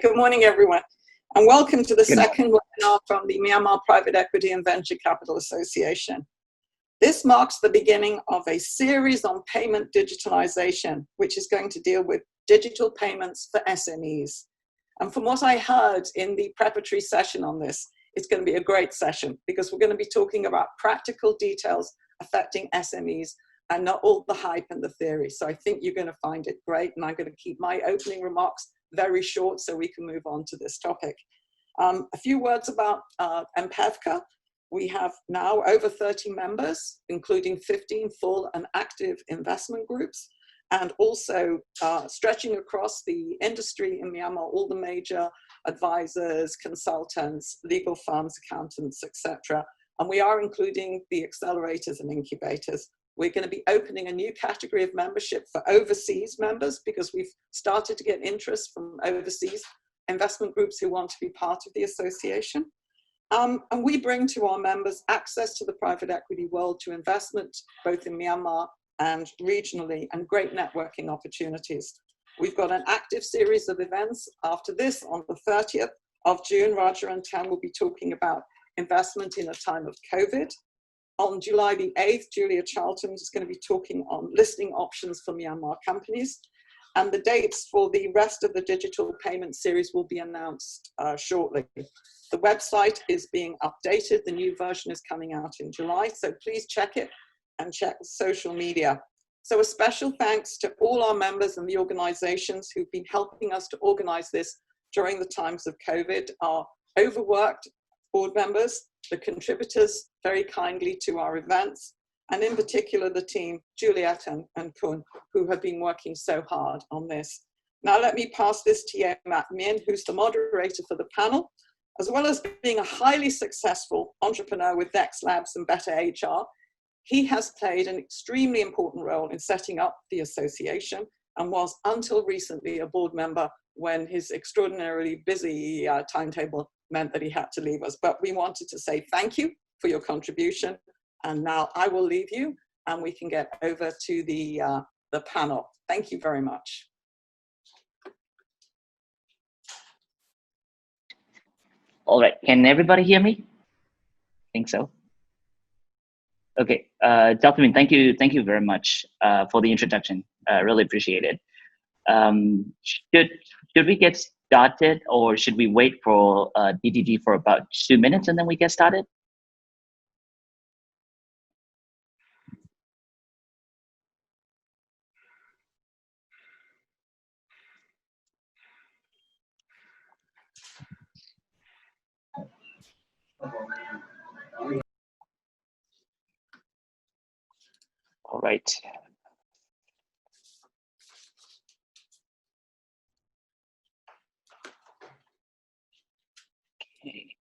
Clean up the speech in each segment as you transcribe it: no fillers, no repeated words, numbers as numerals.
Good morning, everyone, and welcome to the second webinar from the Myanmar Private Equity and Venture Capital Association. This marks the beginning of a series on payment digitalization, which is going to deal with digital payments for SMEs. And from what I heard in the preparatory session on this, it's going to be a great session because we're going to be talking about practical details affecting SMEs and not all the hype and the theory. So I think you're going to find it great, and I'm going to keep my opening remarks very short so we can move on to this topic. A few words about MPE&VCA. We have now over 30 members, including 15 full and active investment groups, and also stretching across the industry in Myanmar, all the major advisors, consultants, legal firms, accountants, etc. And we are including the accelerators and incubators. We're going to be opening a new category of membership for overseas members because we've started to get interest from overseas investment groups who want to be part of the association. And we bring to our members access to the private equity world, to investment both in Myanmar and regionally, and great networking opportunities. We've got an active series of events after this. On the 30th of June, Raja and Tam will be talking about investment in a time of COVID. On July the 8th, Julia Charlton is going to be talking on listing options for Myanmar companies. And the dates for the rest of the digital payment series will be announced shortly. The website is being updated. The new version is coming out in July. So please check it and check social media. So a special thanks to all our members and the organizations who've been helping us to organize this during the times of COVID, our overworked board members, the contributors very kindly to our events, and in particular the team, Juliet and Kun, who have been working so hard on this. Now let me pass this to Matt Min, who's the moderator for the panel. As well as being a highly successful entrepreneur with Dex Labs and Better HR, he has played an extremely important role in setting up the association and was until recently a board member when his extraordinarily busy timetable meant that he had to leave us. But we wanted to say thank you for your contribution. And now I will leave you and we can get over to the panel. Thank you very much. All right, can everybody hear me? I think so. Okay, Dr. Min, thank you very much for the introduction. I really appreciate it. Should we get started, or should we wait for DDG for about 2 minutes and then we get started? All right. Okay.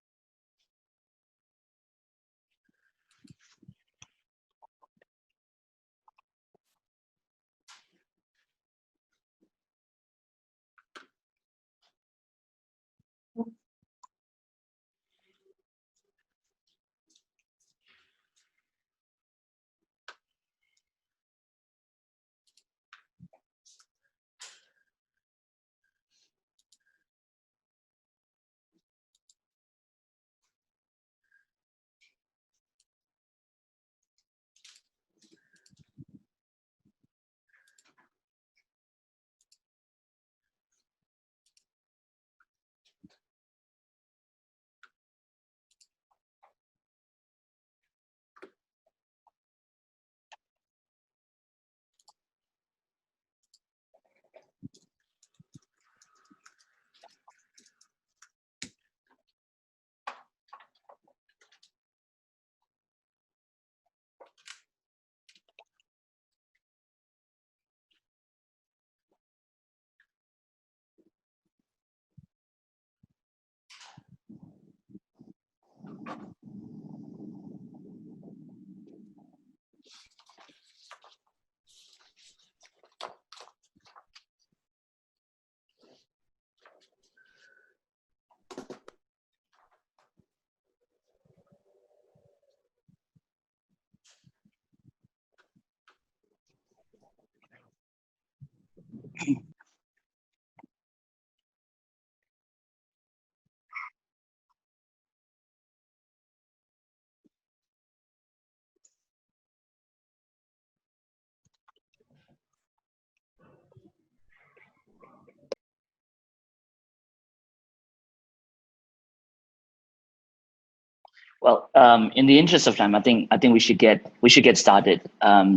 Well, in the interest of time, I think we should get started.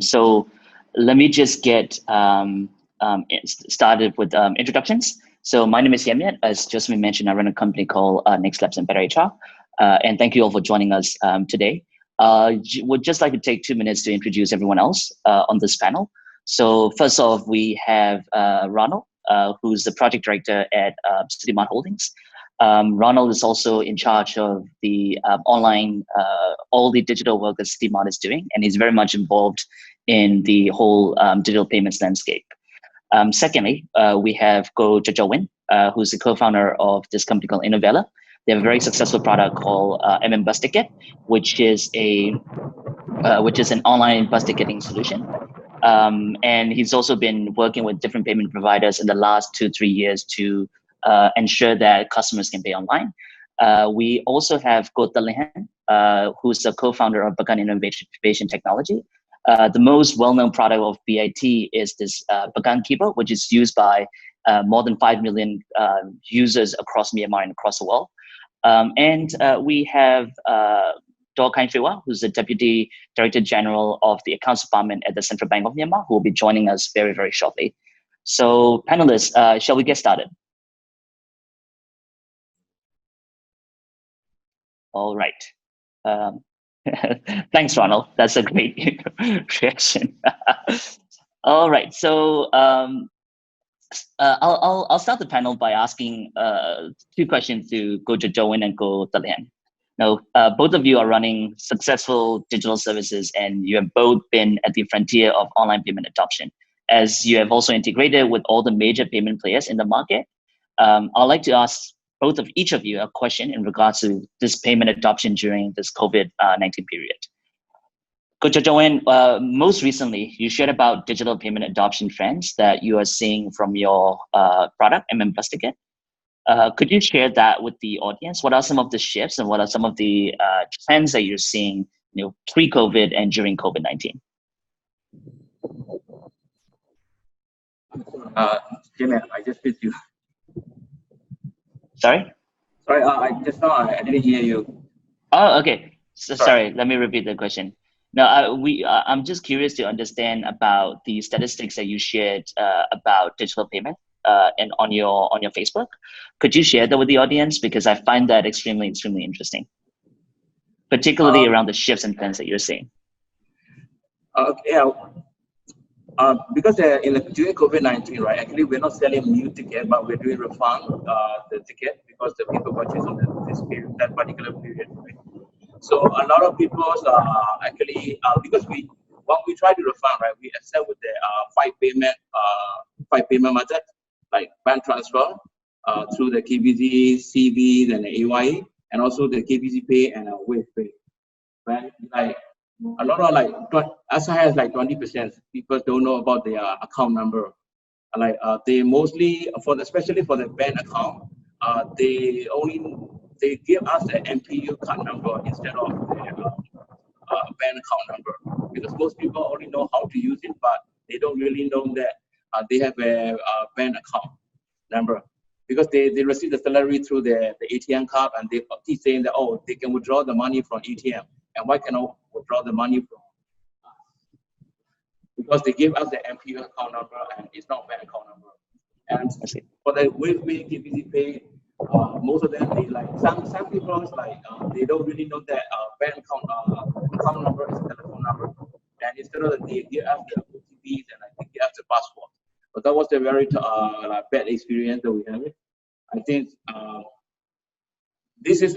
So let me just get started with introductions. So my name is Yemiet. As Josephine mentioned, I run a company called Next Labs and Better HR. And thank you all for joining us today. Would just like to take 2 minutes to introduce everyone else on this panel. So first off, we have Ronald, who's the project director at CityMart Holdings. Ronald is also in charge of the online, all the digital work that CityMart is doing, and he's very much involved in the whole digital payments landscape. Secondly, we have Go Jojo Win, who's the co-founder of this company called Innovella. They have a very successful product called Bus Ticket, which is an online bus ticketing solution. And he's also been working with different payment providers in the last 2-3 years to ensure that customers can pay online. We also have Go Talihan, who's the co-founder of Bagan Innovation Technology. The most well-known product of BIT is this Bagan keyboard, which is used by more than 5 million users across Myanmar and across the world. And we have Dor Kain Phewah, who's the Deputy Director General of the Accounts Department at the Central Bank of Myanmar, who will be joining us very, very shortly. So panelists, shall we get started? All right. Thanks, Ronald. That's a great reaction. All right. So I'll start the panel by asking 2 questions to Go Jojo Win and Go Talihan. Now, both of you are running successful digital services, and you have both been at the frontier of online payment adoption, as you have also integrated with all the major payment players in the market. I'd like to ask each of you a question in regards to this payment adoption during this COVID-19 period. Go Jojo Win, most recently, you shared about digital payment adoption trends that you are seeing from your product, Bus Ticket. Could you share that with the audience? What are some of the shifts and what are some of the trends that you're seeing, pre-COVID and during COVID-19? Jimmy, I just missed you. Sorry? Sorry, I didn't hear you. Oh, okay. So, sorry, let me repeat the question. Now, I'm just curious to understand about the statistics that you shared about digital payment and on your Facebook. Could you share that with the audience? Because I find that extremely, extremely interesting, particularly around the shifts and trends that you're seeing. Okay. Because during COVID-19, right? Actually, we're not selling new ticket, but we're doing refund the ticket because the people purchase on that particular period. Right? So a lot of people actually because when we try to refund, right, we accept with the 5 payment method like bank transfer through the KBZ, CB, and the AYE, and also the KBZ Pay and Wave Pay. Right? Like a lot of as high as 20% people don't know about their account number. Like they mostly especially for the bank account, they give us the MPU card number instead of the bank account number, because most people only know how to use it, but they don't really know that they have a bank account number, because they receive the salary through the ATM card, and they keep saying that, oh, they can withdraw the money from ATM, and why cannot withdraw the money from us? Because they give us the MPU account number and it's not bank account number. And for the Wave Pay, KBZ Pay, most of them, they some people they don't really know that bank account number is a telephone number, and instead of that, they give us the OTPs and they give us the password. But that was a very bad experience that we have. I think this is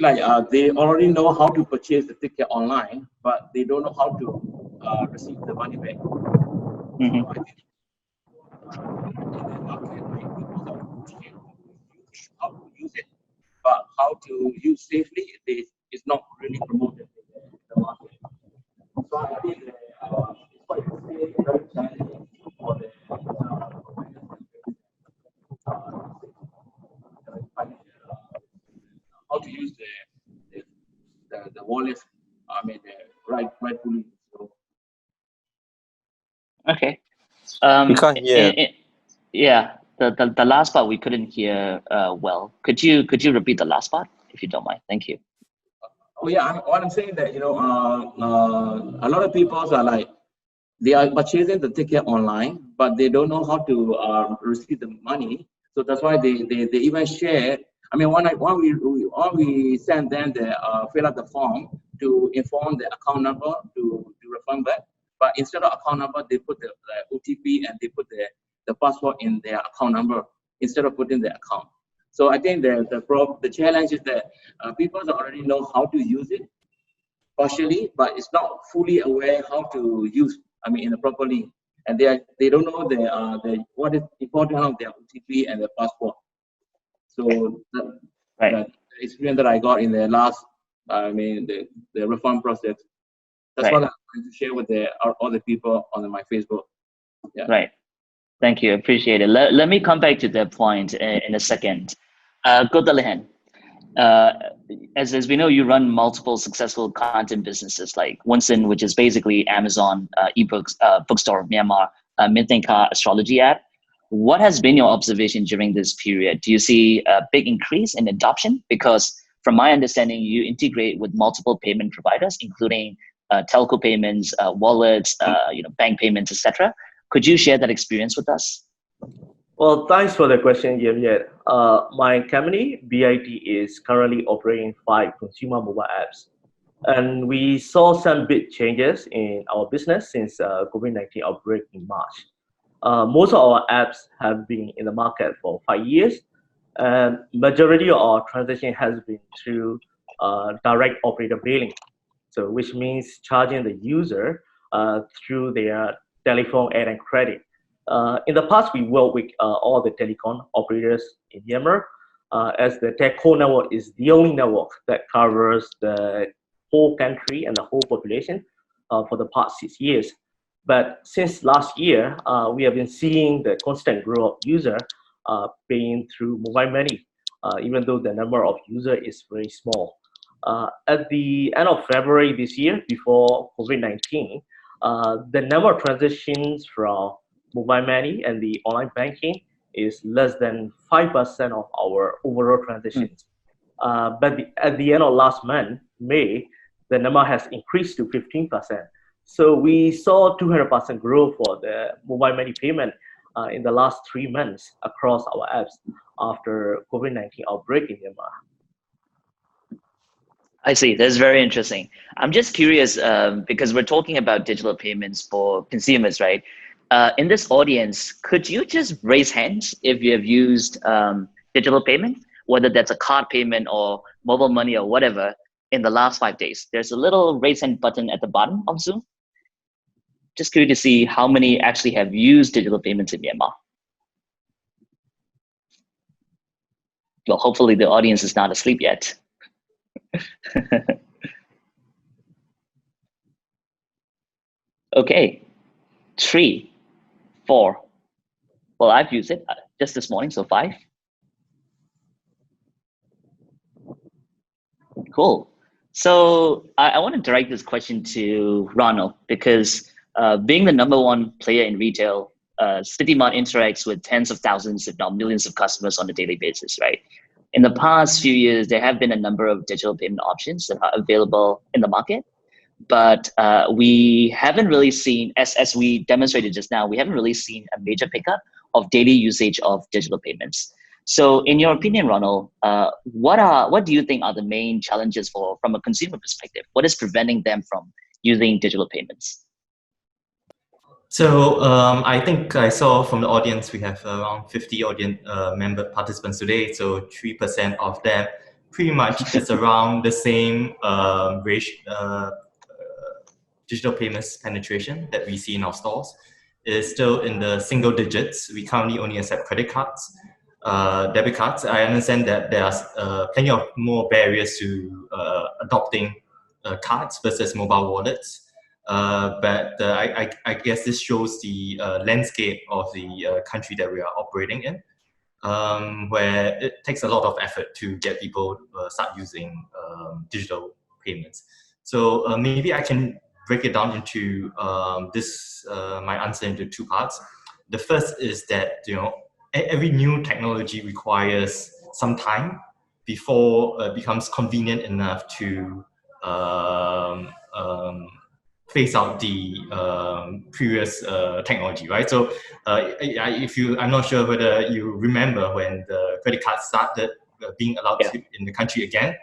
they already know how to purchase the ticket online, but they don't know how to receive the money back. Mm-hmm. So I think how to use it, but how to use safely is not really promoted in the market. So I think it's quite very challenging for the how to use the wallet. I mean, rightfully. So. Okay. We can't hear. Yeah, the last part we couldn't hear well. Could you repeat the last part if you don't mind? Thank you. Oh yeah, what I'm saying that a lot of people are like they are purchasing the ticket online, but they don't know how to receive the money. So that's why they even share. I mean, when we send them the fill out the form to inform the account number to refund back, but instead of account number, they put the OTP and they put the password in their account number instead of putting the account. So I think the challenge is that people already know how to use it partially, but it's not fully aware how to use. I mean, in a properly, and they don't know the what is important of their OTP and the passport. So the experience that I got in the last, I mean, the reform process. That's what I'm trying to share with all the people on my Facebook. Yeah. Right. Thank you. Appreciate it. Let me come back to that point in a second. Go Dalihan. As we know, you run multiple successful content businesses like Wonsin, which is basically Amazon ebooks, bookstore of Myanmar, MPE&VCA astrology app. What has been your observation during this period? Do you see a big increase in adoption? Because from my understanding, you integrate with multiple payment providers, including telco payments, wallets, bank payments, etc. Could you share that experience with us? Well, thanks for the question, Yemiet. My company, BIT, is currently operating 5 consumer mobile apps. And we saw some big changes in our business since COVID-19 outbreak in March. Most of our apps have been in the market for 5 years, and majority of our transaction has been through direct operator billing, so which means charging the user through their telephone and credit. In the past, we worked with all the telecom operators in Myanmar, as the telco network is the only network that covers the whole country and the whole population for the past 6 years. But since last year, we have been seeing the constant growth of user paying through mobile money, even though the number of user is very small. At the end of February this year, before COVID-19, the number of transactions from mobile money and the online banking is less than 5% of our overall transactions. But at the end of last month, May, the number has increased to 15%. So we saw 200% growth for the mobile money payment in the last 3 months across our apps after COVID-19 outbreak in Myanmar. I see. That's very interesting. I'm just curious because we're talking about digital payments for consumers, right? In this audience, could you just raise hands if you have used digital payment, whether that's a card payment or mobile money or whatever, in the last 5 days? There's a little raise hand button at the bottom of Zoom. Just curious to see how many actually have used digital payments in Myanmar. Well, hopefully the audience is not asleep yet. Okay, 3, 4. Well, I've used it just this morning, so 5. Cool. So I want to direct this question to Ronald because being the #1 player in retail, CityMart interacts with tens of thousands, if not millions of customers on a daily basis, right? In the past few years, there have been a number of digital payment options that are available in the market, but we haven't really seen, as we demonstrated just now, we haven't really seen a major pickup of daily usage of digital payments. So in your opinion, Ronald, what do you think are the main challenges from a consumer perspective? What is preventing them from using digital payments? So I think I saw from the audience, we have around 50 audience member participants today. So 3% of them pretty much is around the same digital payments penetration that we see in our stores. It is still in the single digits. We currently only accept credit cards, debit cards. I understand that there are plenty of more barriers to adopting cards versus mobile wallets. But I guess this shows the landscape of the country that we are operating in, where it takes a lot of effort to get people start using digital payments. So maybe I can break it down into my answer into 2 parts. The first is that every new technology requires some time before it becomes convenient enough to phase out the previous technology, right? So I'm not sure whether you remember when the credit card started being allowed to in the country again.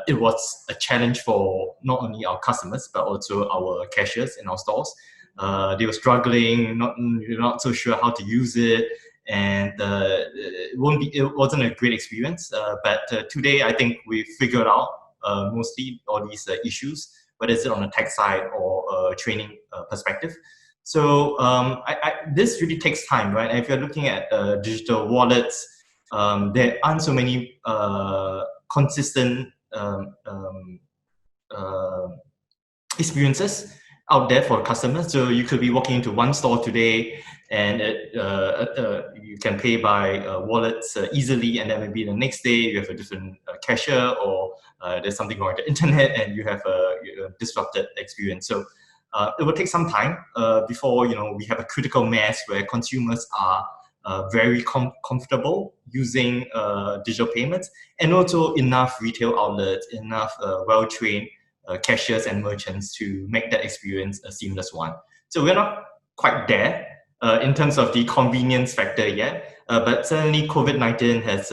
It was a challenge for not only our customers but also our cashiers in our stores. They were struggling, not so sure how to use it, and it wasn't a great experience. But today, I think we figured out mostly all these issues, whether it's on a tech side or a training perspective. So this really takes time, right? If you're looking at digital wallets, there aren't so many consistent experiences out there for customers. So you could be walking into one store today and you can pay by wallets easily, and then maybe the next day you have a different cashier, or there's something wrong with the internet and you have a disrupted experience. So it will take some time before we have a critical mass where consumers are very comfortable using digital payments, and also enough retail outlets, enough well-trained cashiers and merchants to make that experience a seamless one. So we're not quite there in terms of the convenience factor yet, but certainly COVID-19 has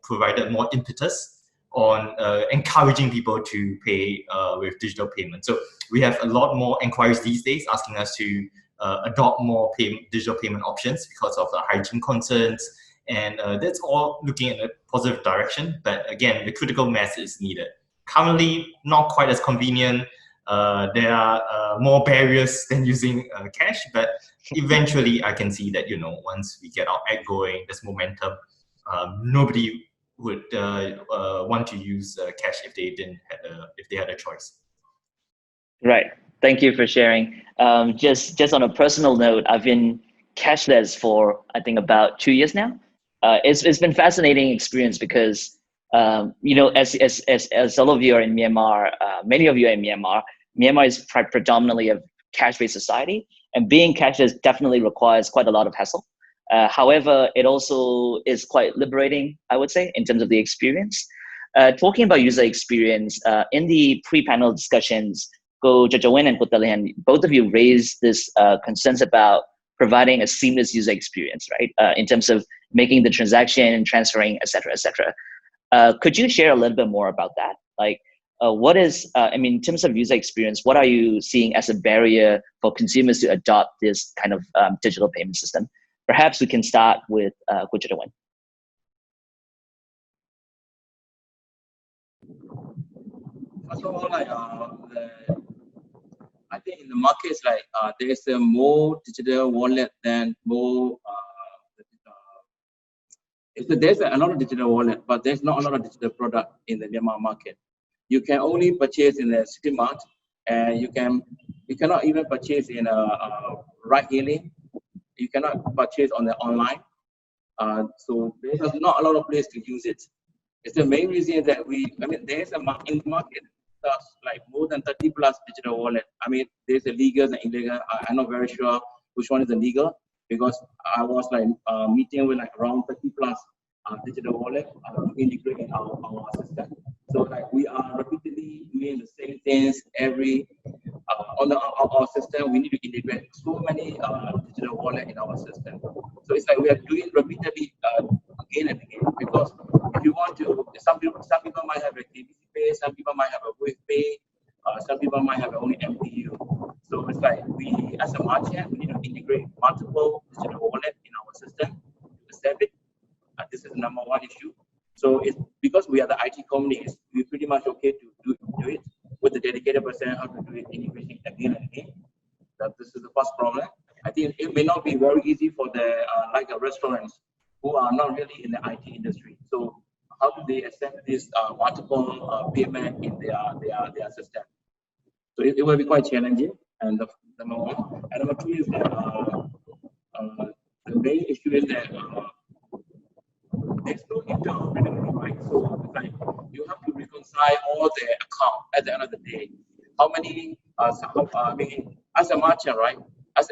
provided more impetus on encouraging people to pay with digital payments. So we have a lot more inquiries these days asking us to adopt more digital payment options because of the hygiene concerns, and that's all looking in a positive direction. But again, the critical mass is needed. Currently, not quite as convenient. There are more barriers than using cash, but eventually I can see that, once we get our act going, there's momentum. Nobody would want to use cash if they had a choice. Right. Thank you for sharing. Just on a personal note, I've been cashless for I think about 2 years now. It's been fascinating experience because as all of you are in Myanmar, many of you are in Myanmar. Myanmar is predominantly a cash-based society, and being cashless definitely requires quite a lot of hassle. However, it also is quite liberating, I would say, in terms of the experience. Talking about user experience, in the pre-panel discussions, Go Jojowen and Kutalihan, both of you raised this concerns about providing a seamless user experience, right? In terms of making the transaction, transferring, et cetera, et cetera. Could you share a little bit more about that? Like, what is, in terms of user experience, what are you seeing as a barrier for consumers to adopt this kind of digital payment system? Perhaps we can start with Kuchitawen. First of all, I think in the markets, there is a more digital wallet than more. There's a lot of digital wallet, but there's not a lot of digital product in the Myanmar market. You can only purchase in the city mart, and you cannot even purchase in a ride hailing. You cannot purchase on the online. So there's not a lot of place to use it. It's the main reason that there's a in the market like more than 30 plus digital wallet. There's a legal and illegal. I'm not very sure which one is the legal, because I was meeting with around 30 plus digital wallet integrating our system. So we are repeatedly doing the same things on our system. We need to integrate so many digital wallet in our system. So it's we are doing repeatedly again and again, because if you want to, some people might have a KBC Pay, some people might have a Wave Pay, some people might have only MPU. So it's we as a merchant, we need to integrate multiple digital wallet in our system to serve it. This is the number one issue. So it's because we are the IT company, we're pretty much okay to do it with the dedicated person how to do it, integrating again and again. This is the first problem. I think it may not be very easy for the restaurants who are not really in the IT industry. So how do they accept this multiple payment in their system? So it will be quite challenging. And number one. And number two is that the main issue is that there's no interoperability, right? So you have to reconcile all the accounts at the end of the day. How many? As a merchant, right?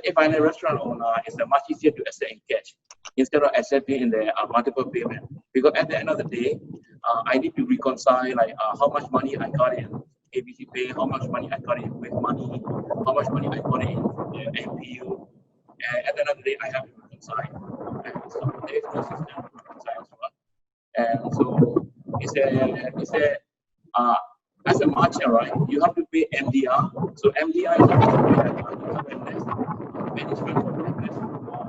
If I'm a restaurant owner, it's much easier to accept in cash instead of accepting in the multiple payment. Because at the end of the day, I need to reconcile how much money I got in ABC Pay, how much money I got in with money, how much money I got in from the MPU, and at the end of the day, I have to reconcile. And so there is no system to reconcile as well. And so as a merchant, right, you have to pay MDR. So MDR is a less management of business, management of cash flow.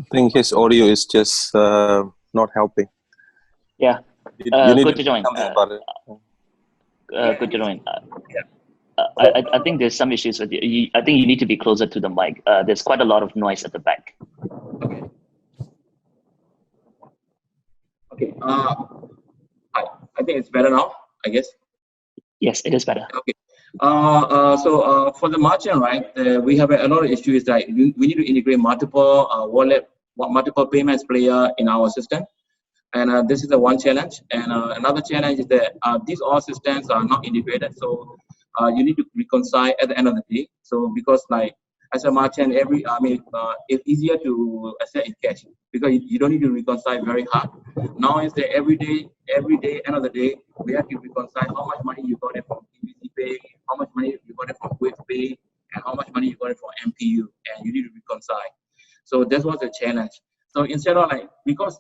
I think his audio is just not helping. Yeah. You need good to to join. something about it. Good to join. I think there's some issues with you. I think you need to be closer to the mic. There's quite a lot of noise at the back. Okay. Okay. I think it's better now, I guess. Yes, it is better. Okay. So for the merchant, right, we have a lot of issues that we need to integrate multiple multiple payments player in our system. And this is the one challenge. And another challenge is that these all systems are not integrated. So you need to reconcile at the end of the day. So because like as a merchant, it's easier to accept in cash because you don't need to reconcile very hard. Now is that every day, end of the day, we have to reconcile how much money you got it from ABC Pay, how much money you got it from Quick Pay, and how much money you got it from MPU, and you need to reconcile. So that was the challenge. So instead of because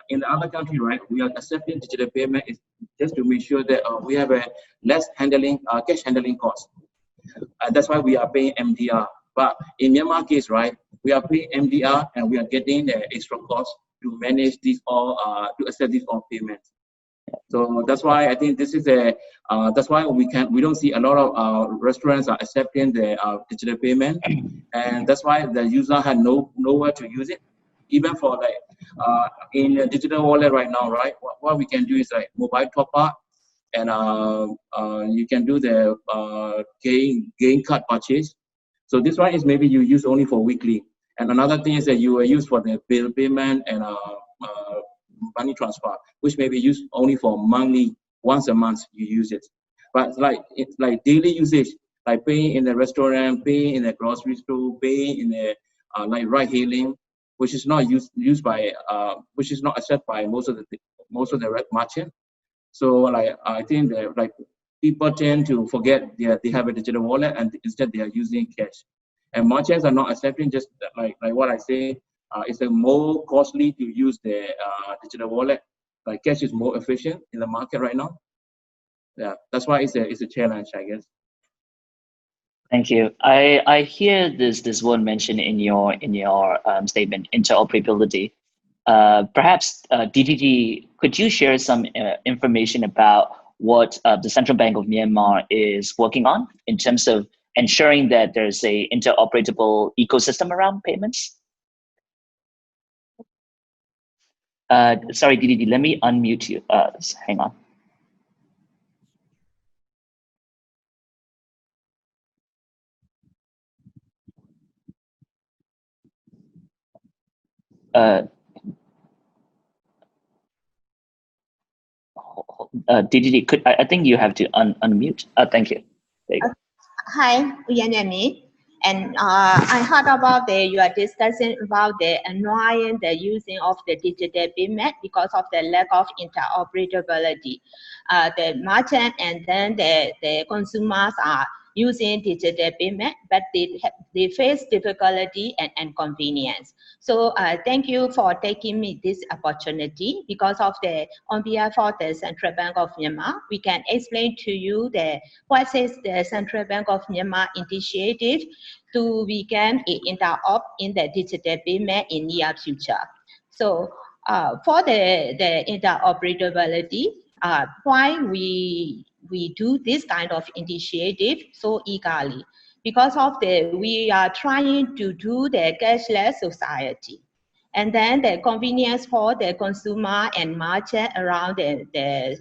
in the other country, right, we are accepting digital payment is just to make sure that we have a less cash handling cost. That's why we are paying MDR. But in Myanmar case, right, we are paying MDR and we are getting the extra cost to manage these all, to accept these all payments. So that's why I think this is that's why we don't see a lot of restaurants are accepting the digital payment, and that's why the user had nowhere to use it. Even for in a digital wallet right now, right? What we can do is mobile top up, and you can do the gain card purchase. So this one is maybe you use only for weekly, and another thing is that you will use for the bill payment and money transfer, which may be used only for monthly. Once a month you use it, but it's like daily usage, like paying in the restaurant, paying in the grocery store, paying in the ride hailing, which is not used by which is not accepted by most of the merchant. So I think that people tend to forget they have a digital wallet and instead they are using cash, and merchants are not accepting. Just like what I say, it's more costly to use the digital wallet. Like cash is more efficient in the market right now. Yeah, that's why it's a challenge, I guess. Thank you. I hear this word mentioned in your statement, interoperability. Perhaps DDD, could you share some information about what the Central Bank of Myanmar is working on in terms of ensuring that there's a interoperable ecosystem around payments? Sorry, DDD, let me unmute you. Hang on. DDD, I think you have to unmute. Thank you. There you go. Hi, Uyanami. And I heard about your discussion about the annoying the using of the digital payment because of the lack of interoperability. The merchant and then the consumers are using digital payment, but they face difficulty and inconvenience. So thank you for taking me this opportunity. Because of on behalf of the Central Bank of Myanmar, we can explain to you what is the Central Bank of Myanmar initiative to begin interop in the digital payment in near future. So for the interoperability, why we do this kind of initiative so eagerly? Because of we are trying to do the cashless society. And then the convenience for the consumer and merchant around the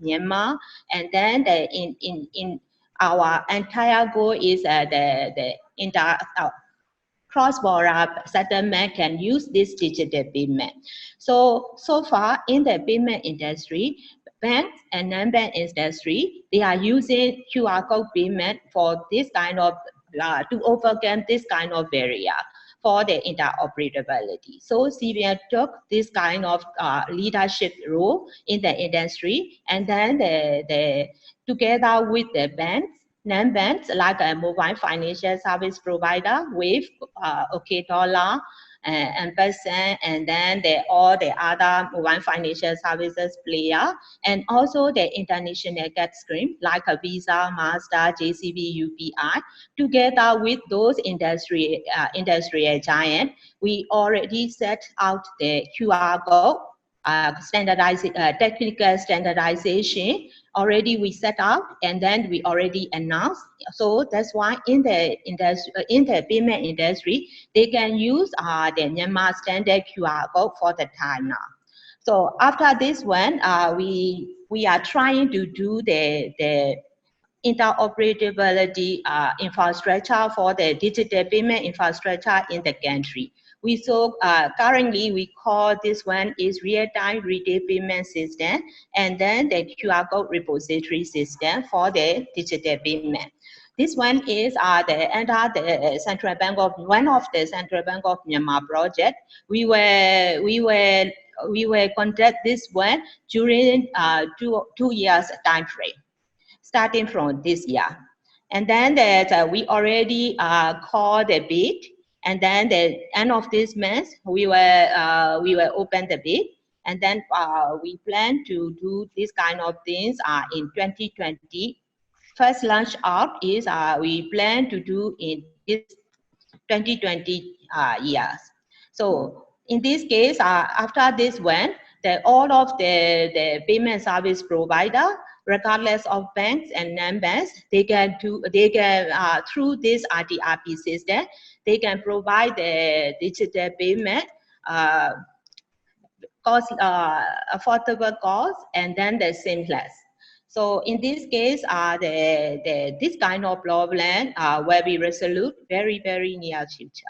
Myanmar. And then in our entire goal is the cross-border settlement can use this digital payment. So far in the payment industry, banks and non-bank industry, they are using QR code payment for this kind of, to overcome this kind of barrier. for the interoperability. So CBN took this kind of leadership role in the industry, and then together with the banks, non-banks like a mobile financial service provider with OK Dollar, M-Pesa, and then all the other mobile financial services player, and also the international cat scheme like a Visa, Master, JCB, UPI. Together with those industrial giants, we already set out the QR code technical standardization already we set up, and then we already announced. So that's why in the payment industry, they can use the Myanmar standard QR code for the time now. So after this one, we are trying to do the interoperability infrastructure for the digital payment infrastructure in the country. Currently we call this one is real-time retail payment system, and then the QR code repository system for the digital payment. This one is under the Central Bank of one of the Central Bank of Myanmar project. We were conduct this one during 2 years time frame, starting from this year. And then we already called the bid, and then the end of this month we will open the bid, and then we plan to do this kind of things in 2020. First launch out is we plan to do in this 2020 years. So in this case, after this one, all of the payment service provider, regardless of banks and non-banks, they can through this RTRP system, they can provide the digital payment cost, affordable cost, and then the seamless. So in this case, this kind of problem will be resolved very, very near future.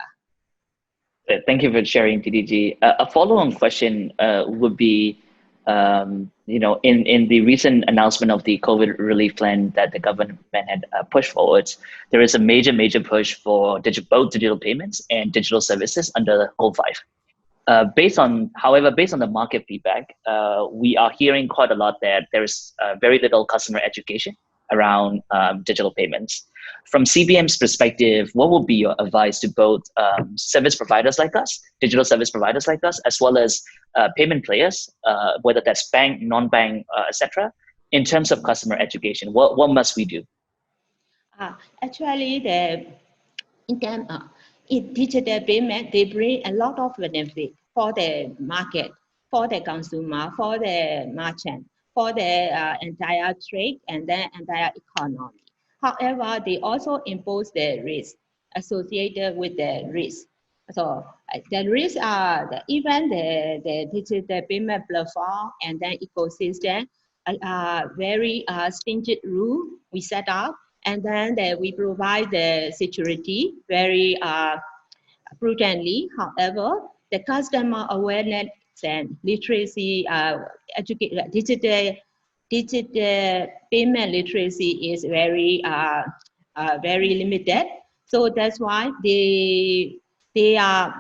Thank you for sharing, TDG. A follow-on question would be, in the recent announcement of the COVID relief plan that the government had pushed forward, there is a major push for both digital payments and digital services under Goal 5. However, based on the market feedback, we are hearing quite a lot that there is very little customer education around digital payments. From CBM's perspective, what would be your advice to both service providers like us, digital service providers like us, as well as payment players, whether that's bank, non-bank, etc., in terms of customer education? What must we do? Actually, in digital payment, they bring a lot of benefit for the market, for the consumer, for the merchant, for the entire trade and the entire economy. However, they also impose the risk associated with the risk. So the risks are even the digital payment platform and then ecosystem very stringent rule we set up, and then we provide the security very prudently. However, the customer awareness and literacy, digital payment literacy is very limited. So that's why they are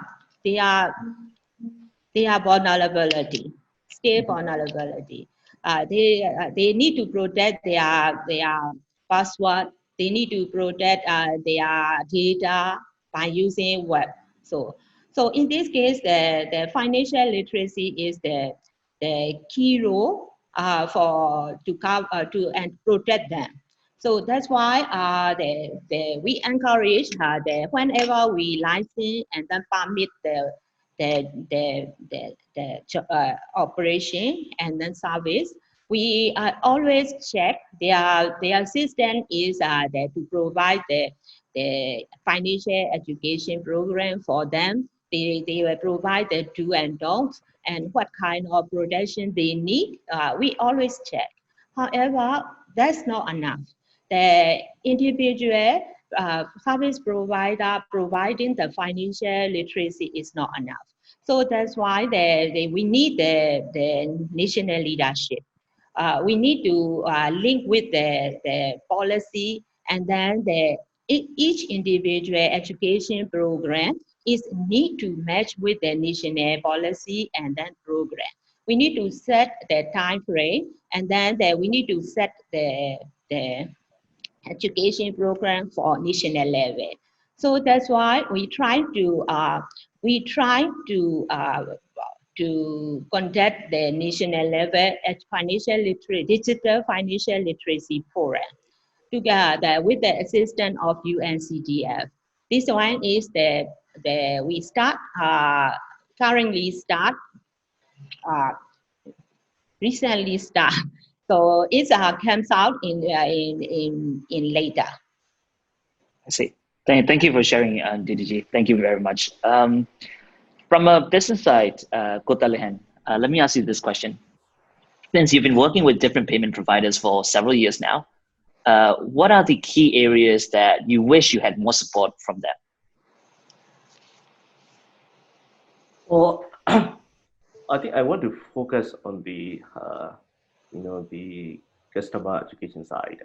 vulnerability, still vulnerability. They need to protect their password. They need to protect their data by using web. So in this case, the financial literacy is the key role to protect them. So that's why we encourage whenever we license and then permit the operation and then service, we always check their system is there to provide the financial education program for them. They will provide the do and don'ts and what kind of protection they need. We always check. However, that's not enough. The individual service provider providing the financial literacy is not enough. So that's why we need the national leadership. We need to link with the policy, and then each individual education program is need to match with the national policy and then program. We need to set the time frame, and then we need to set the education program for national level. So that's why we try to conduct the national level at digital financial literacy forum together with the assistance of UNCDF. This one is we start currently start recently start. So it comes out in later. I see. Thank you for sharing, DDG. Thank you very much. From a business side, Kotalehan, let me ask you this question. Since you've been working with different payment providers for several years now, what are the key areas that you wish you had more support from them? Well, I think I want to focus on the the customer education side.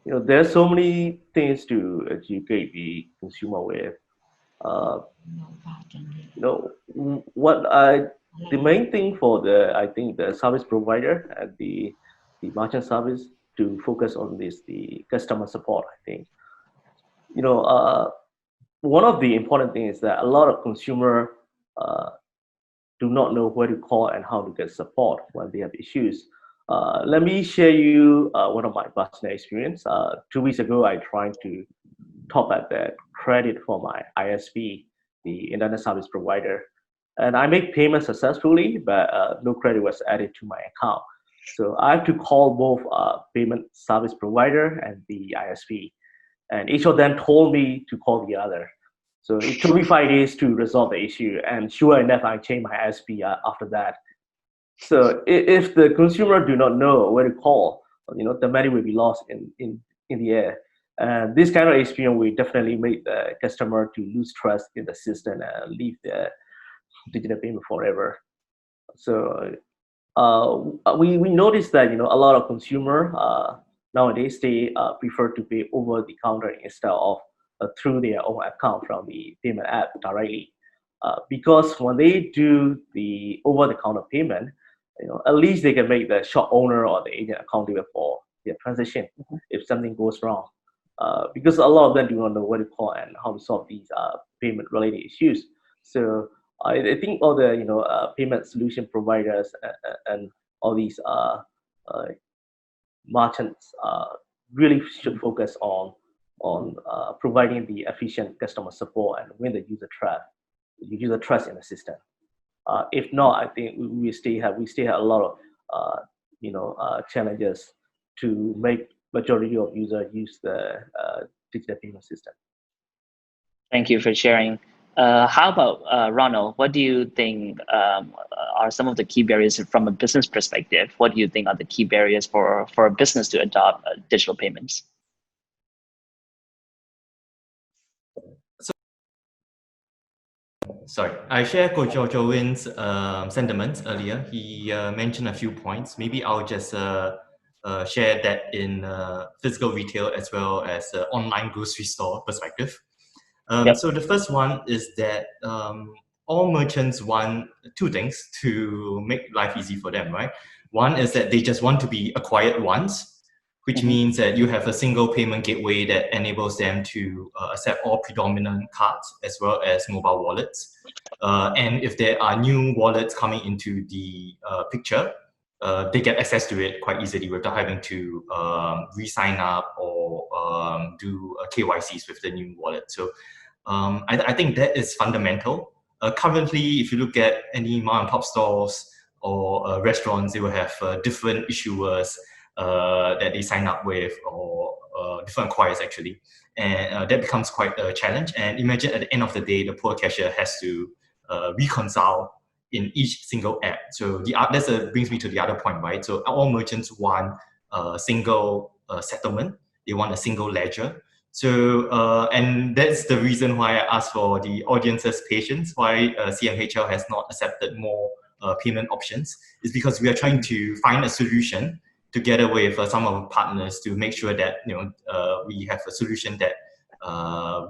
There's so many things to educate the consumer with. The main thing for the service provider and the merchant service to focus on is the customer support. I think one of the important things is that a lot of consumer do not know where to call and how to get support when they have issues. Let me share you one of my personal experience. 2 weeks ago, I tried to top up the credit for my ISP, the internet service provider, and I made payment successfully, but no credit was added to my account. So I have to call both payment service provider and the ISP, and each of them told me to call the other. So it took me 5 days to resolve the issue, and sure enough, I changed my ISP after that. So if the consumer do not know where to call, the money will be lost in the air. And this kind of experience will definitely make the customer to lose trust in the system and leave the digital payment forever. So we noticed that a lot of consumer nowadays they prefer to pay over the counter instead of through their own account from the payment app directly. Because when they do the over-the-counter payment, at least they can make the shop owner or the agent accountable for their transaction if something goes wrong. Because a lot of them do not know where to call and how to solve these payment-related issues. So I think all the payment solution providers and all these merchants really should focus on providing the efficient customer support and win the user trust in the system. If not, I think we still have a lot of challenges to make majority of users use the digital payment system. Thank you for sharing. How about Ronald? What do you think are some of the key barriers from a business perspective? What do you think are the key barriers for a business to adopt digital payments? Sorry, I share Coach Jowin's sentiments earlier. He mentioned a few points. Maybe I'll just share that in physical retail as well as online grocery store perspective. So the first one is that all merchants want two things to make life easy for them, right? One is that they just want to be acquired once, which means that you have a single payment gateway that enables them to accept all predominant cards as well as mobile wallets. And if there are new wallets coming into the picture, they get access to it quite easily without having to re-sign up or do KYCs with the new wallet. So I think that is fundamental. Currently, if you look at any mom and pop stores or restaurants, they will have different issuers that they sign up with, or different acquirers actually, and that becomes quite a challenge. And imagine at the end of the day, the poor cashier has to reconcile in each single app. So that brings me to the other point, right? So all merchants want a single settlement. They want a single ledger. So and that's the reason why I asked for the audience's patience, why CMHL has not accepted more payment options, is because we are trying to find a solution together with some of our partners to make sure that we have a solution that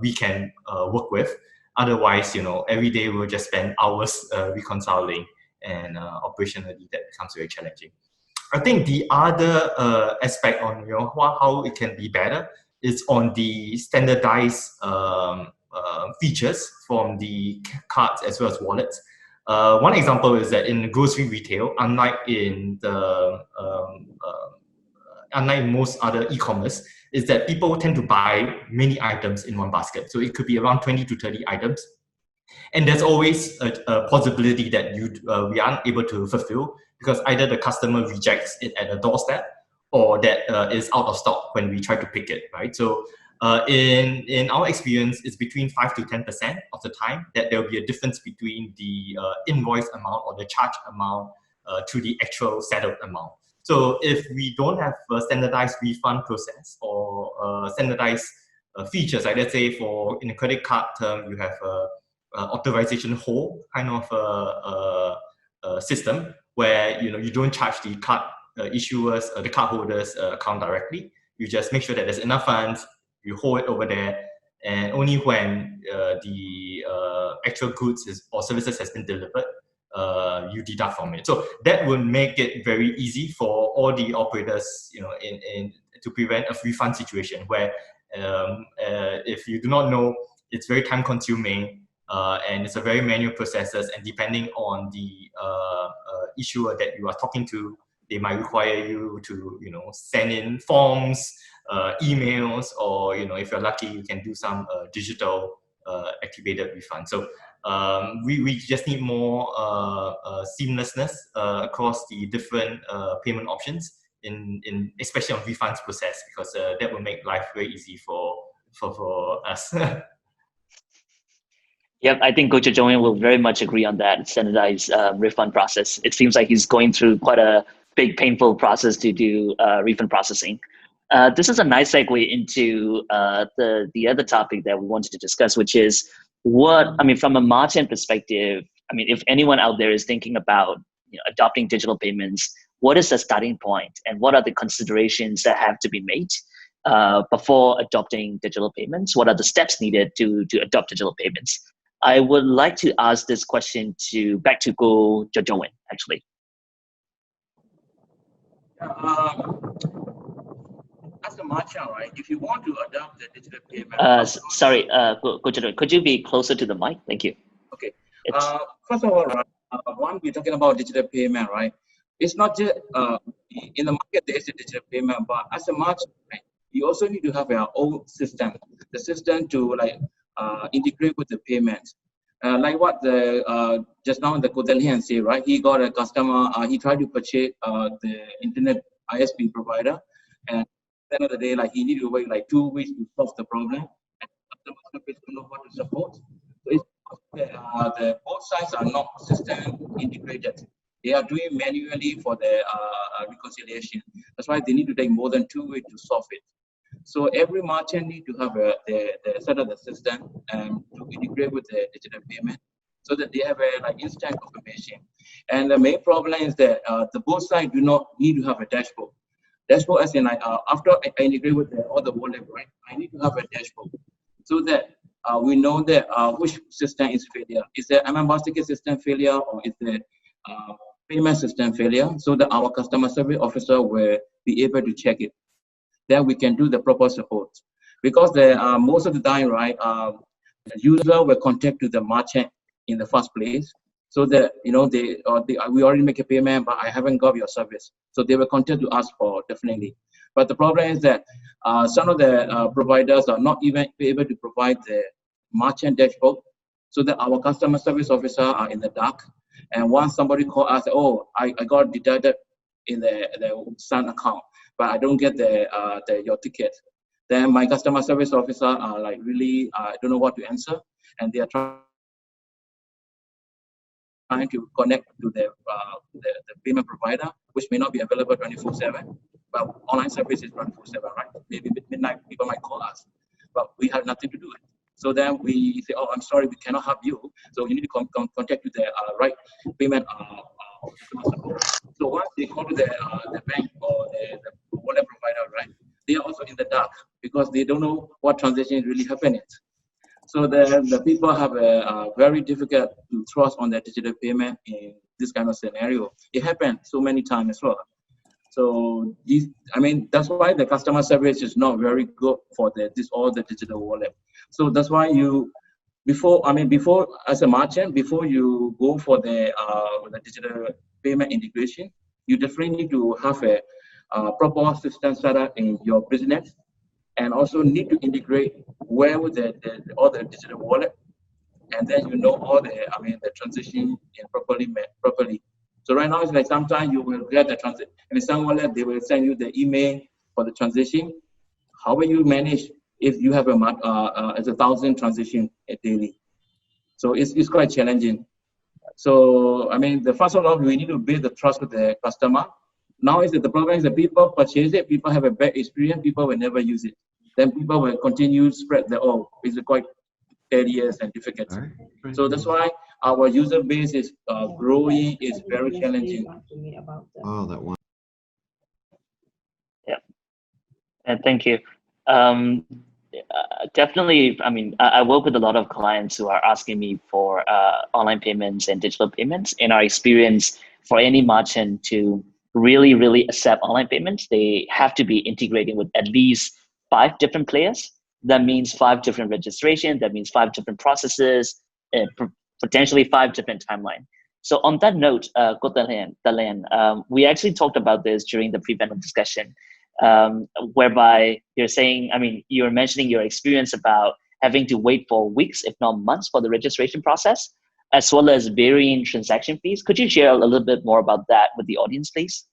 we can work with. Otherwise, every day we'll just spend hours reconciling, and operationally that becomes very challenging. I think the other aspect on how it can be better is on the standardized features from the cards as well as wallets. One example is that in grocery retail, unlike in most other e-commerce, is that people tend to buy many items in one basket. So it could be around 20 to 30 items. And there's always a possibility that we aren't able to fulfill because either the customer rejects it at the doorstep or that is out of stock when we try to pick it, right? So in our experience, it's between 5 to 10% of the time that there will be a difference between the invoice amount or the charge amount to the actual settled amount. So if we don't have a standardized refund process or standardized features, like let's say in a credit card term, you have a authorization hold kind of a system where you don't charge the card issuers, the cardholders account directly. You just make sure that there's enough funds, you hold it over there, and only when the actual goods or services has been delivered, you deduct from it. So that will make it very easy for all the operators, to prevent a refund situation where if you do not know, it's very time consuming. And it's a very manual processes, and depending on the issuer that you are talking to, they might require you to send in forms, emails, or if you're lucky, you can do some digital activated refund. So we just need more seamlessness across the different payment options in especially on refunds process, because that will make life very easy for us. Yep, I think Coach Joanne will very much agree on that standardized refund process. It seems like he's going through quite a big, painful process to do refund processing. This is a nice segue into the other topic that we wanted to discuss, which is from a merchant perspective, if anyone out there is thinking about adopting digital payments, what is the starting point and what are the considerations that have to be made before adopting digital payments? What are the steps needed to adopt digital payments? I would like to ask this question back to Go Jojowen, actually. As a merchant, right? If you want to adopt the digital payment, sorry, Go Jojowen, could you be closer to the mic? Thank you. Okay. First of all, right, one we're talking about digital payment, right? It's not just in the market there is a digital payment, but as a merchant, right, you also need to have your own system, the system to integrate with the payments. Like what just now the Kodalian say, right? He got a customer, he tried to purchase the internet ISP provider, and at the end of the day, he needed to wait 2 weeks to solve the problem, and customer service don't know what to support. So it's the both sides are not system integrated. They are doing manually for the reconciliation. That's why they need to take more than 2 weeks to solve it. So every merchant need to have the set of the system to integrate with the digital payment, so that they have a instant confirmation. And the main problem is that the both sides do not need to have a dashboard. Dashboard as in after I integrate with all the wallet, right? I need to have a dashboard so that we know that which system is failure. Is the MPE&VCA system failure or is the payment system failure? So that our customer service officer will be able to check it. Then we can do the proper support, because most of the time, right, the user will contact to the merchant in the first place, so that we already make a payment, but I haven't got your service, so they will contact to us for definitely. But the problem is that some of the providers are not even able to provide the merchant dashboard, so that our customer service officer are in the dark. And once somebody call us, oh, I got deducted in the Sun account, but I don't get your ticket, then my customer service officer are really don't know what to answer, and they are trying to connect to the payment provider, which may not be available 24/7, but online service is 24/7, right? Maybe midnight people might call us, but we have nothing to do with it. So then we say, oh, I'm sorry, we cannot help you. So you need to contact to the right payment customer support. So once they call to the bank or the wallet provider, right, they are also in the dark because they don't know what transaction is really happening. So the people have a very difficult to trust on their digital payment in this kind of scenario. It happened so many times as well. So I mean, that's why the customer service is not very good for all the digital wallet. So that's why before as a merchant, before you go for the digital payment integration, you definitely need to have a proper system set up in your business, and also need to integrate well with all the digital wallet, and then all the transition in properly. So right now it's like sometimes you will get the transit in some wallet, they will send you the email for the transition. How will you manage if you have as 1,000 transition daily? So it's quite challenging. So I mean, the first of all, we need to build the trust with the customer. Now is that the problem is that people purchase it, people have a bad experience, people will never use it. Then people will continue to spread it's quite tedious and difficult. So that's why our user base is growing, is very challenging. Oh, that one. Yeah, and thank you. Definitely, I mean, I work with a lot of clients who are asking me for online payments and digital payments. In our experience, for any merchant to really accept online payments, they have to be integrating with at least 5 different players. That means 5 different registrations. That means 5 different processes, and potentially 5 different timelines. So on that note, Dalan, we actually talked about this during the pre-panel discussion, whereby you're saying, I mean, you're mentioning your experience about having to wait for weeks, if not months, for the registration process, as well as varying transaction fees. Could you share a little bit more about that with the audience, please?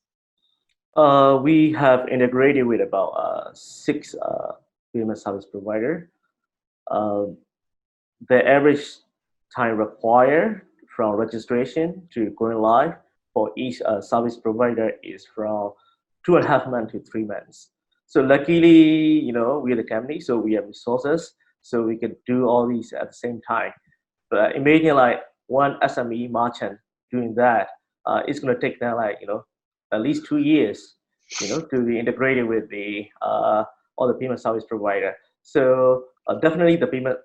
We have integrated with about 6 payment service provider. The average time required from registration to going live for each service provider is from 2.5 months to 3 months. So luckily, we're the company, so we have resources, so we can do all these at the same time. But imagine like one SME merchant doing that, it's going to take them like, at least 2 years, to be integrated with all the payment service provider. So definitely the payment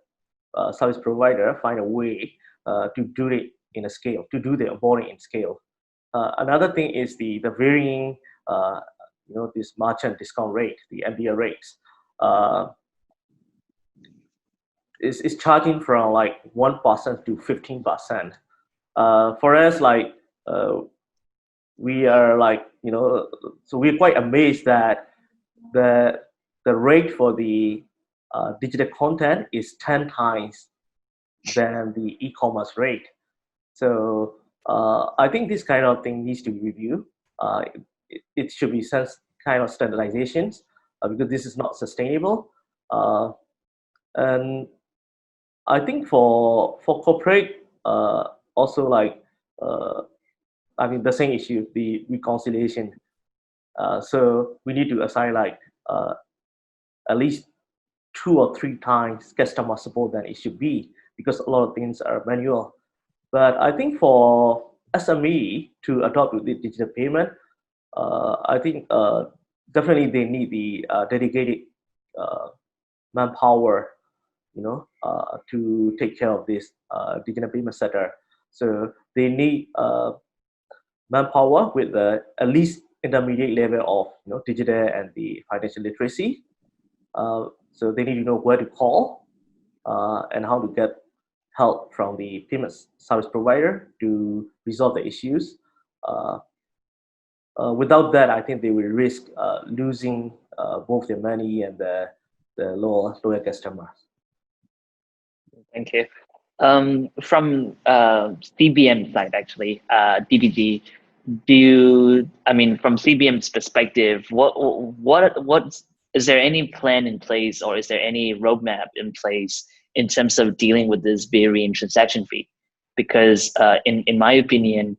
service provider find a way to do it in a scale, to do the onboarding in scale. Another thing is the varying, this merchant discount rate, the MPE rates. Is charging from like 1% to 15%. For us, like we are like, so we're quite amazed that the rate for the digital content is 10 times than the e-commerce rate. So I think this kind of thing needs to be reviewed. It should be some kind of standardizations because this is not sustainable. And I think for corporate, also like, I mean, the same issue, the reconciliation. So we need to assign like at least 2 or 3 times customer support than it should be, because a lot of things are manual. But I think for SME to adopt with the digital payment, I think definitely they need the dedicated manpower, to take care of this digital payment sector. So they need manpower with at least intermediate level of digital and the financial literacy. So they need to know where to call and how to get help from the payment service provider to resolve the issues. Without that, I think they will risk losing both their money and the loyal customers. Thank you. From CBM side, actually, DBG, from CBM's perspective, what is there any plan in place, or is there any roadmap in place in terms of dealing with this varying transaction fee? Because in my opinion,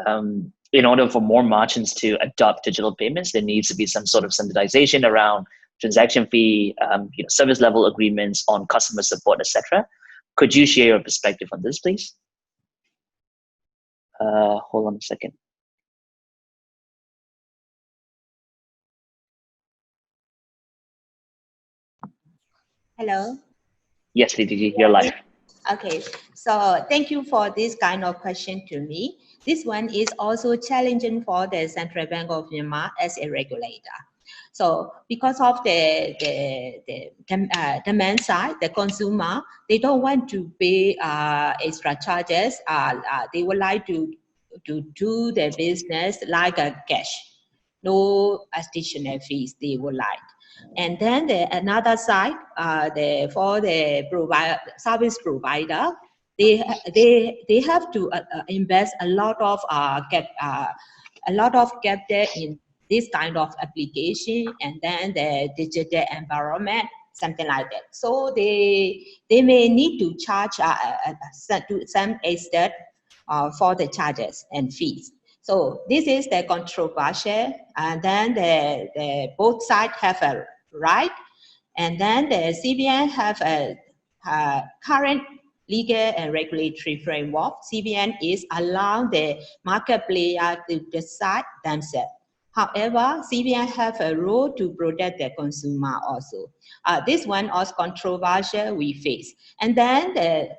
in order for more merchants to adopt digital payments, there needs to be some sort of standardization around transaction fee, service level agreements on customer support, etc. Could you share your perspective on this, please? Hold on a second. Hello. Yes, DDG, you're live. Okay, so thank you for this kind of question to me. This one is also challenging for the Central Bank of Myanmar as a regulator. So because of the demand side, the consumer, they don't want to pay extra charges. They would like to do their business like a cash, no additional fees they would like. And then another side, for the service provider, they have to invest a lot of capital in this kind of application, and then the digital environment, something like that. So they may need to charge to some extent for the charges and fees. So this is the controversial, and then the both sides have a right, and then the CBN have a current legal and regulatory framework. CBN is allowing the market player to decide themselves. However, CBN have a role to protect the consumer also. This one is controversial we face. And then the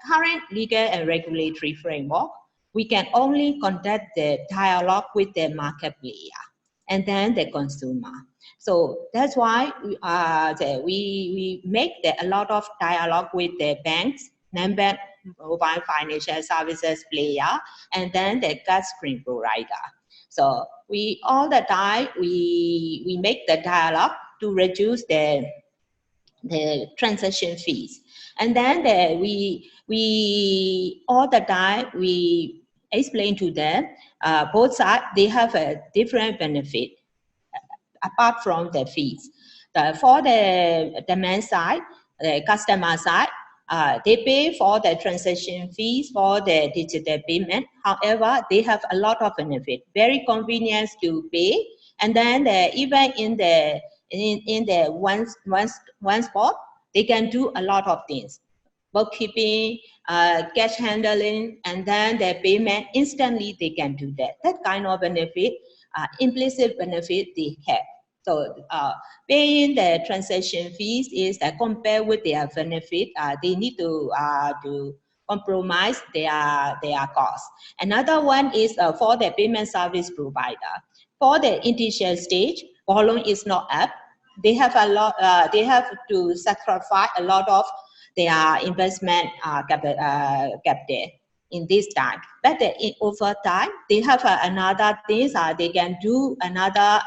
current legal and regulatory framework, we can only conduct the dialogue with the market player and then the consumer. So that's why we make a lot of dialogue with the banks, non-bank mobile financial services player, and then the card screen provider. So we all the time we make the dialogue to reduce the transaction fees, and then we all the time we explain to them both sides they have a different benefit apart from the fees. For the demand side, the customer side, they pay for the transaction fees for the digital payment. However, they have a lot of benefit, very convenient to pay, and then even in the one spot, they can do a lot of things, bookkeeping, cash handling, and then the payment instantly they can do that. That kind of benefit, implicit benefit they have. So paying the transaction fees is compared with their benefit. They need to compromise their cost. Another one is for the payment service provider. For the initial stage, volume is not up. They have a lot. They have to sacrifice a lot of their investment capital in this time, but over time they have another things. They can do another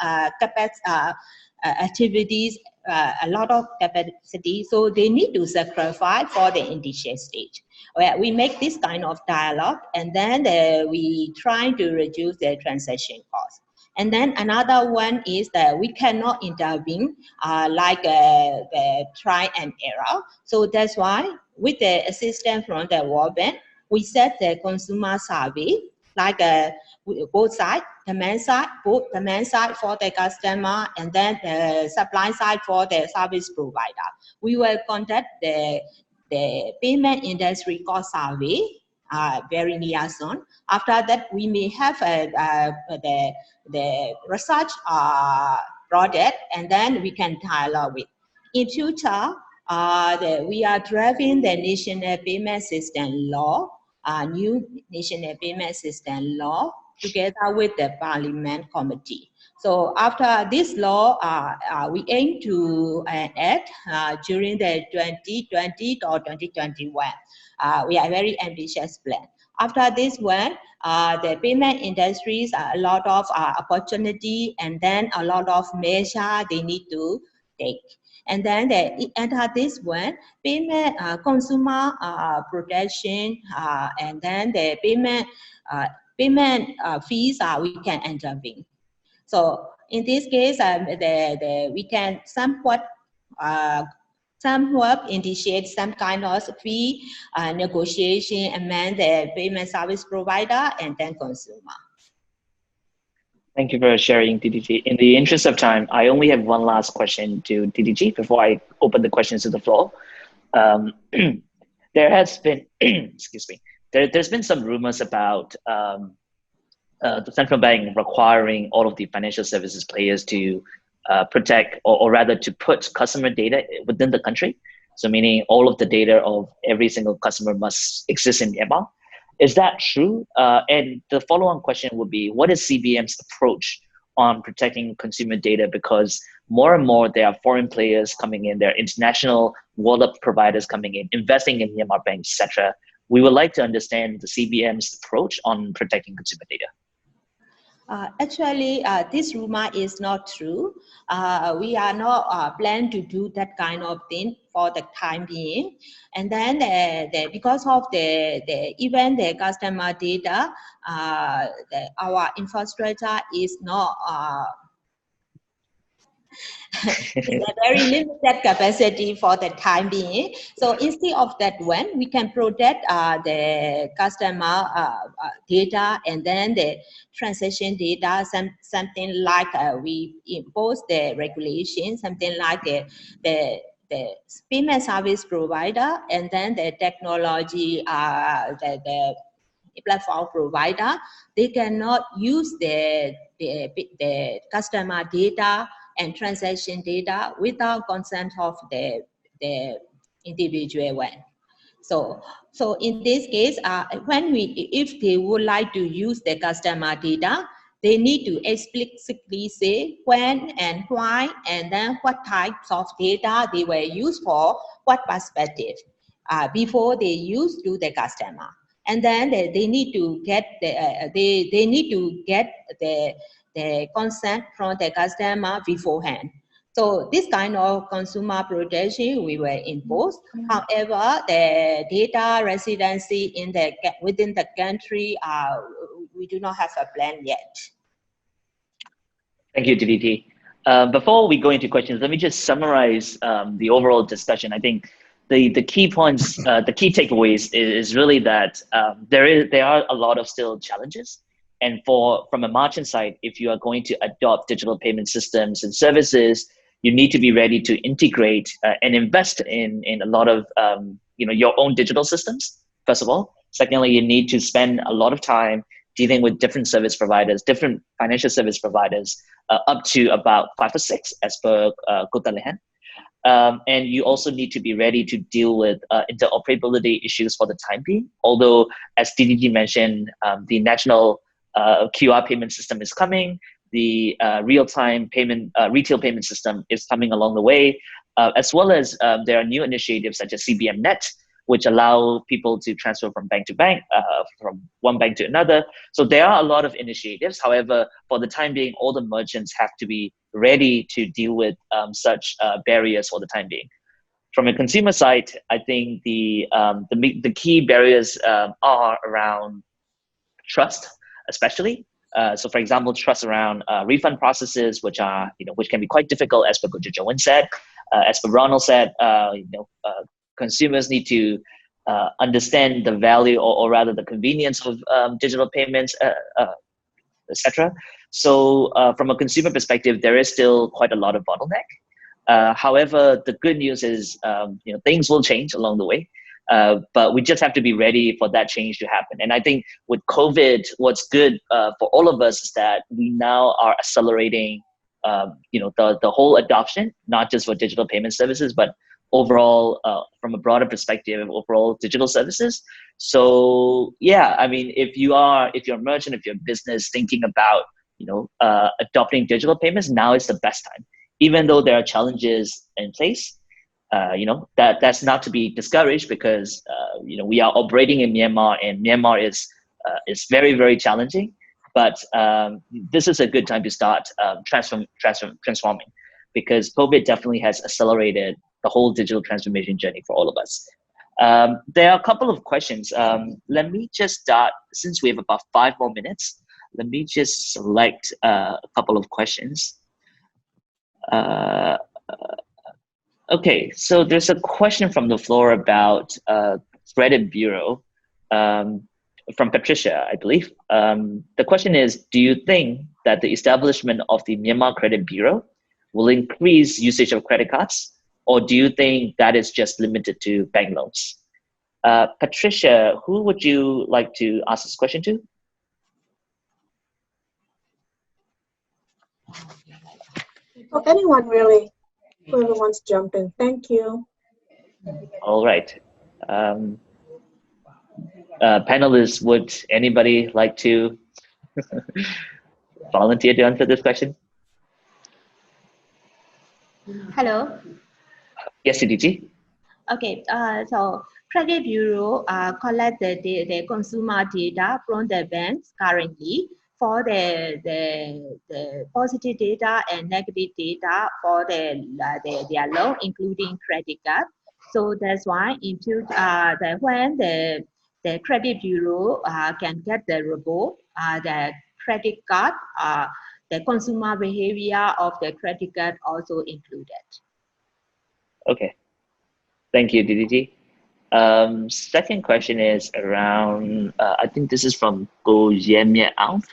activities, a lot of capacity. So they need to sacrifice for the initial stage. Where we make this kind of dialogue, and then we try to reduce the transaction cost. And then another one is that we cannot intervene like try and error. So that's why with the assistance from the World Bank, we set the consumer survey like both sides, demand side for the customer, and then the supply side for the service provider. We will conduct the payment industry cost survey very near soon. After that, we may have the research project, and then we can dialogue with. In future, we are driving the national payment system law, new national payment system law, together with the Parliament Committee. So after this law, we aim to act during the 2020 or 2021. We are very ambitious plan. After this one, the payment industries a lot of opportunity, and then a lot of measure they need to take. And then enter this one, payment consumer protection, and then the payment fees we can intervene. So in this case, we can somewhat initiate some kind of fee negotiation among the payment service provider and then consumer. Thank you for sharing, DDG. In the interest of time, I only have one last question to DDG before I open the questions to the floor. There has been, excuse me, there's been some rumors about the central bank requiring all of the financial services players to protect, or rather to put customer data within the country. So meaning all of the data of every single customer must exist in Myanmar. Is that true? And the follow-on question would be, what is CBM's approach on protecting consumer data? Because more and more there are foreign players coming in, there are international wallet providers coming in, investing in Myanmar banks, etc. We would like to understand the CBM's approach on protecting consumer data. Actually, this rumor is not true. We are not planning to do that kind of thing for the time being. And then because of even the customer data, our infrastructure is not in a very limited capacity for the time being. So instead of that one, we can protect the customer data and then the transaction data, something like we impose the regulation, something like the payment service provider, and then the technology, the platform provider, they cannot use the customer data and transaction data without consent of the individual one. So in this case, if they would like to use the customer data, they need to explicitly say when and why, and then what types of data they were used for, what perspective, before they use to the customer. And then they need to get the consent from the customer beforehand. So this kind of consumer protection we will impose. However, the data residency within the country, we do not have a plan yet. Thank you, DDT. Before we go into questions, let me just summarize the overall discussion. I think the key points, the key takeaways is really that there are a lot of still challenges. And from a merchant side, if you are going to adopt digital payment systems and services, you need to be ready to integrate and invest in a lot of your own digital systems, first of all. Secondly, you need to spend a lot of time dealing with different service providers, different financial service providers, up to about 5 or 6 as per Kota Lehan. And you also need to be ready to deal with interoperability issues for the time being. Although, as DDG mentioned, the national QR payment system is coming. The real-time payment, retail payment system is coming along the way, as well as there are new initiatives such as CBM Net, which allow people to transfer from bank to bank, from one bank to another. So there are a lot of initiatives. However, for the time being, all the merchants have to be ready to deal with such barriers for the time being. From a consumer side, I think the key barriers are around trust, especially. So, for example, trust around refund processes, which can be quite difficult, as per Gojojowen said. As per Ronald said, consumers need to understand the value, or rather the convenience of digital payments, etc. So, from a consumer perspective, there is still quite a lot of bottleneck. However, the good news is, things will change along the way. But we just have to be ready for that change to happen. And I think with COVID, what's good for all of us is that we now are accelerating, the whole adoption, not just for digital payment services, but overall, from a broader perspective, overall digital services. So yeah, I mean, if you're a merchant, if you're a business thinking about, adopting digital payments, now is the best time. Even though there are challenges in place, that's not to be discouraged, because we are operating in Myanmar, and Myanmar is very, very challenging. But this is a good time to start transforming, because COVID definitely has accelerated the whole digital transformation journey for all of us. There are a couple of questions. Let me just start, since we have about 5 more minutes. Let me just select a couple of questions. Okay, so there's a question from the floor about credit bureau from Patricia, I believe. The question is, do you think that the establishment of the Myanmar Credit Bureau will increase usage of credit cards, or do you think that is just limited to bank loans? Patricia, who would you like to ask this question to? Oh, anyone really, whoever wants to jump in. Thank you. All right. Panelists, would anybody like to volunteer to answer this question? Hello. Yes, CDG. Okay, so credit bureau collect the consumer data from the banks currently for the positive data and negative data for their loan, including credit card. So that's why when the credit bureau can get the report, the credit card, the consumer behavior of the credit card also included. Okay. Thank you, DDG. Second question is around, I think this is from Go Yemye Out.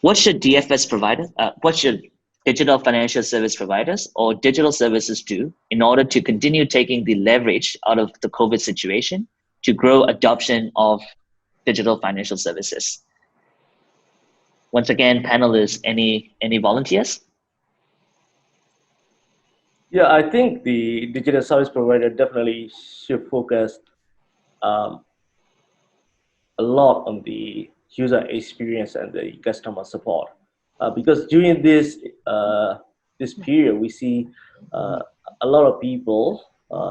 What should DFS providers, what should digital financial service providers or digital services do in order to continue taking the leverage out of the COVID situation to grow adoption of digital financial services? Once again, panelists, any volunteers? Yeah, I think the digital service provider definitely should focus a lot on the user experience and the customer support, because during this period we see a lot of people,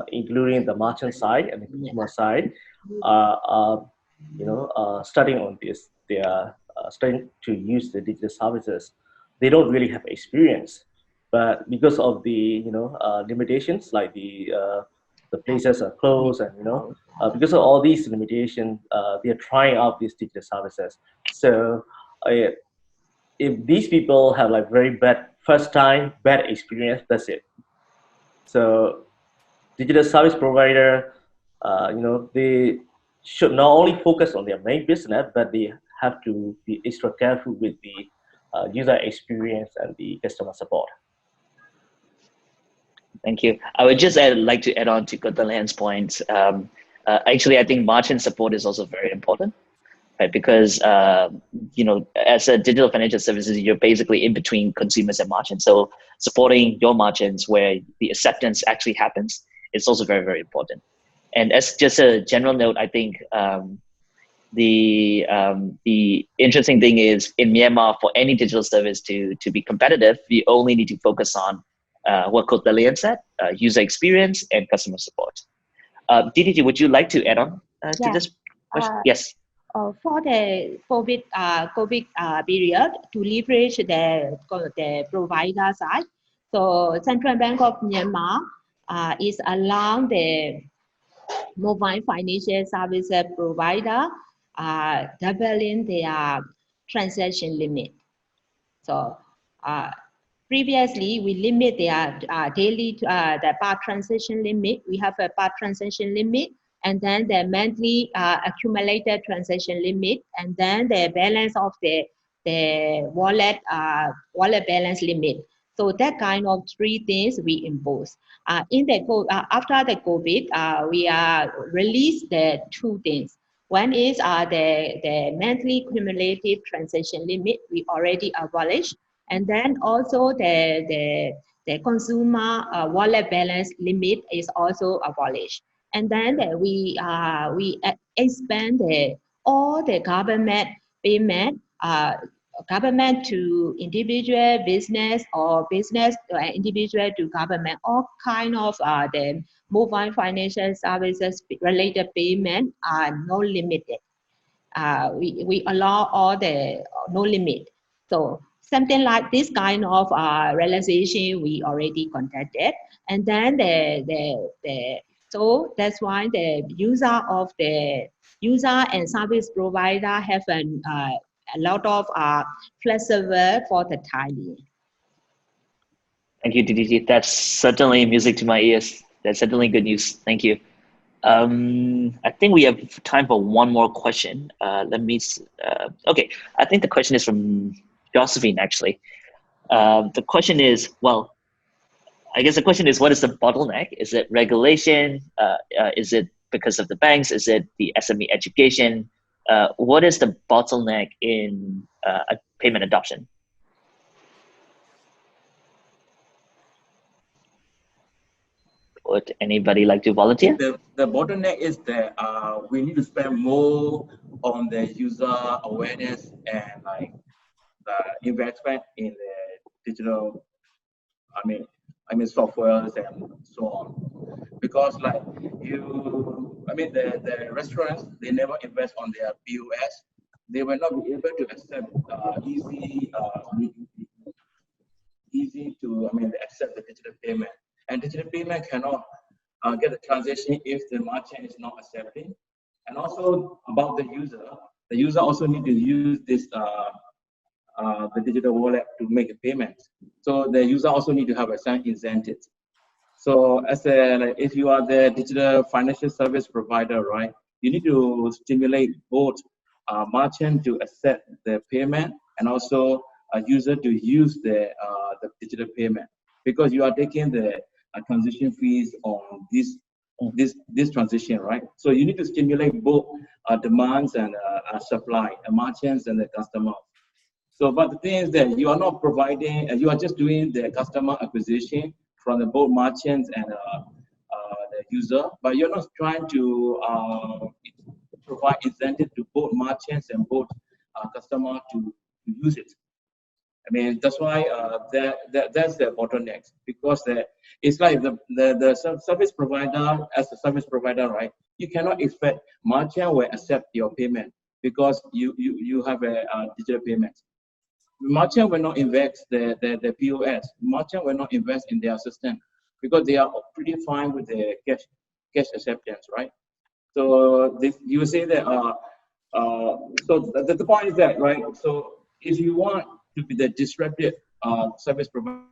including the merchant side and the consumer side, starting on this. They are starting to use the digital services. They don't really have experience, but because of the limitations, like the places are closed, and because of all these limitations, they are trying out these digital services. So if these people have like very bad first time bad experience, that's it. So digital service provider, they should not only focus on their main business, but they have to be extra careful with the user experience and the customer support. Thank you. I would just like to add on to Gothalan's points. Actually, I think merchant support is also very important, right? Because as a digital financial services, you're basically in between consumers and merchants. So supporting your merchants where the acceptance actually happens is also very, very important. And as just a general note, I think the interesting thing is in Myanmar, for any digital service to be competitive, we only need to focus on what Gothalan said, user experience and customer support. DDG, would you like to add on to this question? Yes. For the COVID period, to leverage the provider side, so Central Bank of Myanmar is allowing the mobile financial services provider doubling their transaction limit. So previously, we limit their daily the per transaction limit. We have a per transaction limit, and then the monthly accumulated transaction limit, and then the balance of the wallet balance limit. So that kind of three things we impose. After the COVID, we released the two things. One is the monthly cumulative transaction limit we already abolished, and then also the consumer wallet balance limit is also abolished. And then we expand all the government payment, government to individual, business, or business individual to government. All kind of the mobile financial services related payment are no limited. We allow all the no limit. So something like this kind of realization we already conducted, and then so that's why the user and service provider have a lot of flexible for the timing. Thank you, DDG. That's certainly music to my ears. That's certainly good news. Thank you. I think we have time for one more question. Okay, I think the question is from Josephine, actually. The question is, well, I guess the question is, what is the bottleneck? Is it regulation? Is it because of the banks? Is it the SME education? What is the bottleneck in payment adoption? Would anybody like to volunteer? The bottleneck is that we need to spend more on the user awareness and like the investment in the digital, I mean softwares and so on. Because like the restaurants, they never invest on their POS. They will not be able to accept easy to accept the digital payment. And digital payment cannot get a transaction if the merchant is not accepting. And also about the user also need to use this the digital wallet to make a payment. So the user also need to have a certain incentive. So if you are the digital financial service provider, right, you need to stimulate both merchant to accept the payment and also a user to use the digital payment, because you are taking the transaction fees on this transition, right? So you need to stimulate both demands and supply, merchants and the customer. So, but the thing is that you are not providing, you are just doing the customer acquisition from the both merchants and the user, but you're not trying to provide incentive to both merchants and both customer to use it. I mean, that's why that's the bottleneck, because it's like the service provider, as a service provider, right? You cannot expect merchant will accept your payment because you have a digital payment. Merchant will not invest the POS. Merchant will not invest in their system because they are pretty fine with the cash acceptance, right? So you say that. So the point is that, right? So if you want to be the disruptive service provider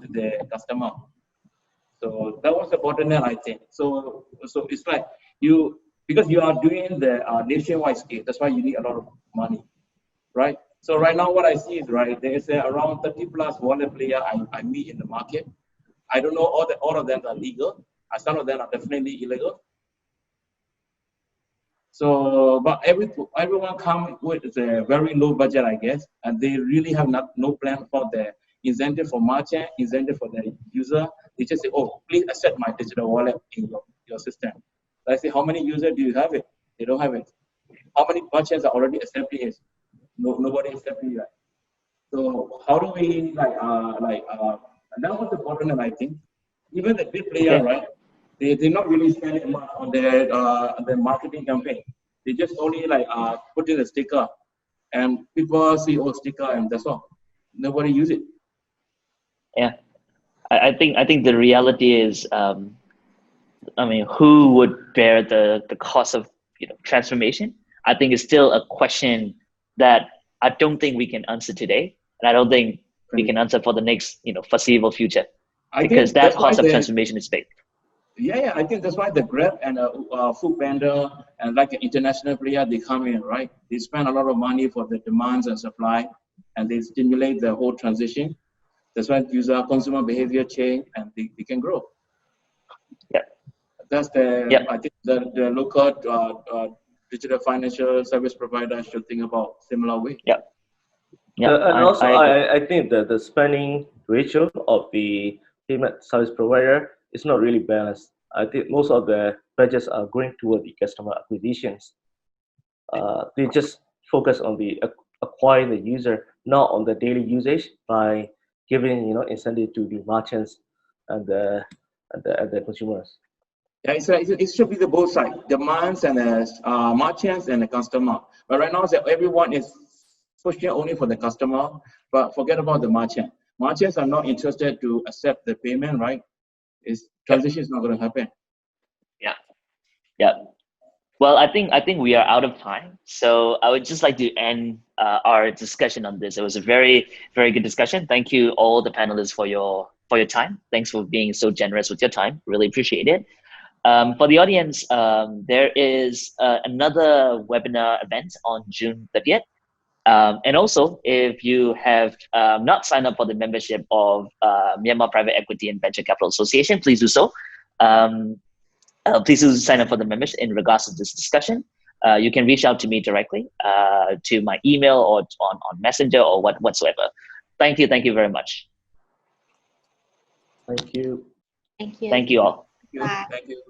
to the customer, so that was the bottleneck, I think. So it's like because you are doing the nationwide scale, that's why you need a lot of money, right? So right now what I see is, right, there is around 30 plus wallet player I meet in the market. I don't know all of them are legal. Some of them are definitely illegal. So, but everyone come with a very low budget, I guess, and they really have no plan for the incentive for merchant, incentive for the user. They just say, oh, please accept my digital wallet in your system. I say, how many users do you have it? They don't have it. How many merchants are already accepting it? Nobody accepting it. So how do we and that was the bottleneck, I think. Even the big player, right? They're not really spending much on their marketing campaign. They just only put in a sticker, and people see, oh, sticker, and that's all. Nobody use it. Yeah, I think the reality is, who would bear the cost of transformation? I think it's still a question that I don't think we can answer today, and I don't think we can answer for the next foreseeable future, because that cost of transformation is big. Yeah, I think that's why the Grab and food vendor and like an international player, they come in, right? They spend a lot of money for the demands and supply, and they stimulate the whole transition. That's why consumer behavior change, and they can grow. Yeah, that's I think the local digital financial service provider should think about similar way. Yeah. Yeah, and also I think that the spending ratio of the payment service provider is not really balanced. I think most of the budgets are going toward the customer acquisitions. They just focus on the acquiring the user, not on the daily usage, by giving incentive to the merchants and the consumers. Yeah, it should be the both sides, demands and the merchants and the customer. But right now, everyone is pushing only for the customer, but forget about the merchant. Merchants are not interested to accept the payment, right? Transition is not going to happen. Yeah. Well, I think we are out of time, so I would just like to end our discussion on this. It was a very, very good discussion. Thank you all the panelists for your time. Thanks for being so generous with your time. Really appreciate it. For the audience, there is another webinar event on June 30th. And also, if you have not signed up for the membership of Myanmar Private Equity and Venture Capital Association, please do so. Please do sign up for the membership in regards to this discussion. You can reach out to me directly to my email or on Messenger or whatsoever. Thank you very much. Thank you. Thank you. Thank you all. Bye. Thank you.